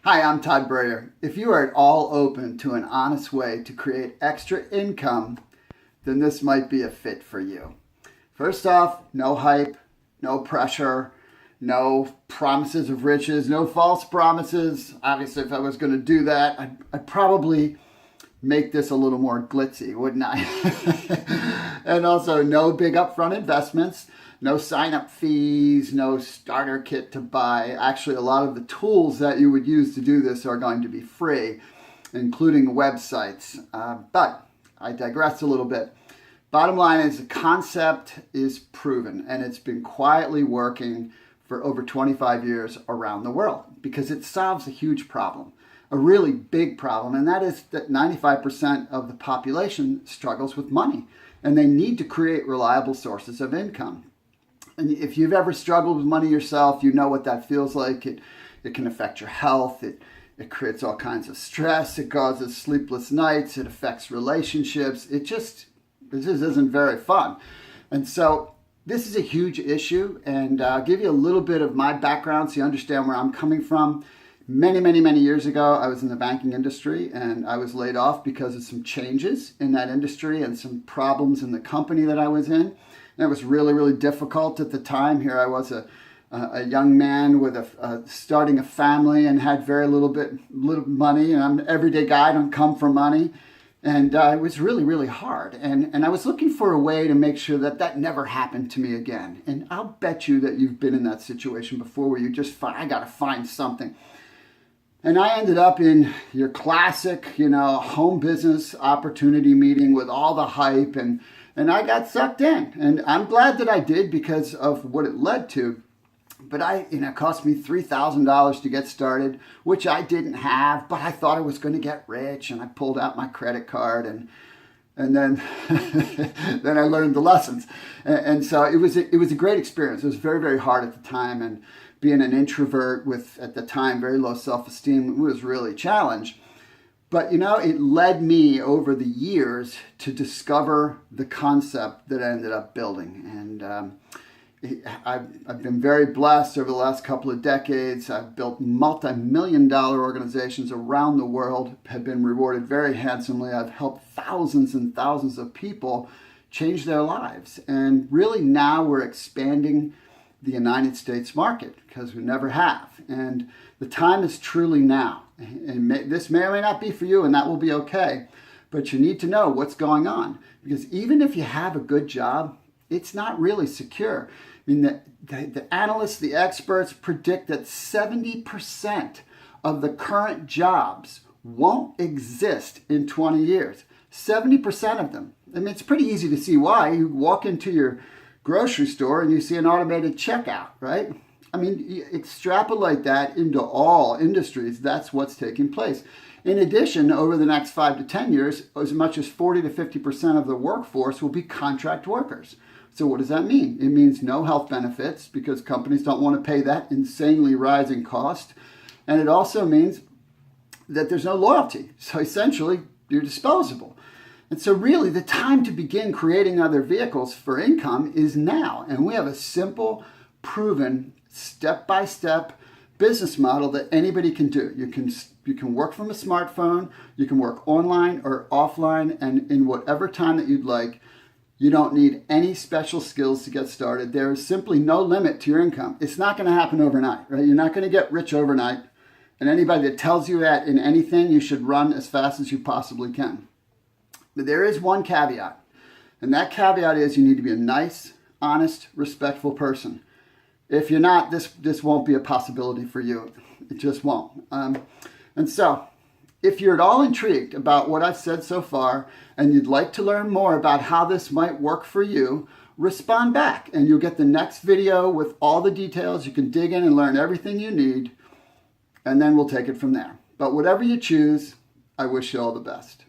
Hi, I'm Todd Brayer. If you are at all open to an honest way to create extra income, then this might be a fit for you. First off, no hype, no pressure, no promises of riches, no false promises. Obviously, if I was going to do that, I'd probably make this a little more glitzy, wouldn't I? And also, no big upfront investments, no sign up fees, no starter kit to buy. Actually, a lot of the tools that you would use to do this are going to be free, including websites. But I digress a little bit. Bottom line is the concept is proven and it's been quietly working for over 25 years around the world because it solves a huge problem, a really big problem, and that is that 95% of the population struggles with money and they need to create reliable sources of income. And if you've ever struggled with money yourself, you know what that feels like. It can affect your health. It creates all kinds of stress. It causes sleepless nights. It affects relationships. This just isn't very fun. And so this is a huge issue. And I'll give you a little bit of my background so you understand where I'm coming from. Many years ago, I was in the banking industry and I was laid off because of some changes in that industry and some problems in the company that I was in. And it was really difficult at the time. Here I was a young man with starting a family and had very little money. And I'm an everyday guy. I don't come from money. And it was really hard. And I was looking for a way to make sure that that never happened to me again. And I'll bet you that you've been in that situation before where you just find, I got to find something. And I ended up in your classic, home business opportunity meeting with all the hype and I got sucked in. And I'm glad that I did because of what it led to. But it cost me $3,000 to get started, which I didn't have, but I thought I was going to get rich and I pulled out my credit card and then then I learned the lessons. And so it was a great experience. It was very hard at the time, and being an introvert with at the time very low self-esteem was really a challenge. But it led me over the years to discover the concept that I ended up building. And I've been very blessed over the last couple of decades. I've built multi-million-dollar organizations around the world, have been rewarded very handsomely. I've helped thousands and thousands of people change their lives. And really now we're expanding the United States market because we never have. And the time is truly now. And this may or may not be for you, and that will be okay. But you need to know what's going on. Because even if you have a good job, it's not really secure. I mean, the analysts, the experts predict that 70% of the current jobs won't exist in 20 years. 70% of them. I mean, it's pretty easy to see why. You walk into your grocery store and you see an automated checkout, right? I mean, you extrapolate that into all industries, that's what's taking place. In addition, over the next 5 to 10 years, as much as 40 to 50% of the workforce will be contract workers. So what does that mean? It means no health benefits because companies don't want to pay that insanely rising cost. And it also means that there's no loyalty. So essentially, you're disposable. And so really, the time to begin creating other vehicles for income is now. And we have a simple, proven, step-by-step business model that anybody can do. You can work from a smartphone, you can work online or offline, and in whatever time that you'd like. You don't need any special skills to get started. There is simply no limit to your income. It's not going to happen overnight, right? You're not going to get rich overnight. And anybody that tells you that in anything, you should run as fast as you possibly can. But there is one caveat. And that caveat is you need to be a nice, honest, respectful person. If you're not, this won't be a possibility for you. It just won't. And so, if you're at all intrigued about what I've said so far and you'd like to learn more about how this might work for you, respond back and you'll get the next video with all the details. You can dig in and learn everything you need, and then we'll take it from there. But whatever you choose, I wish you all the best.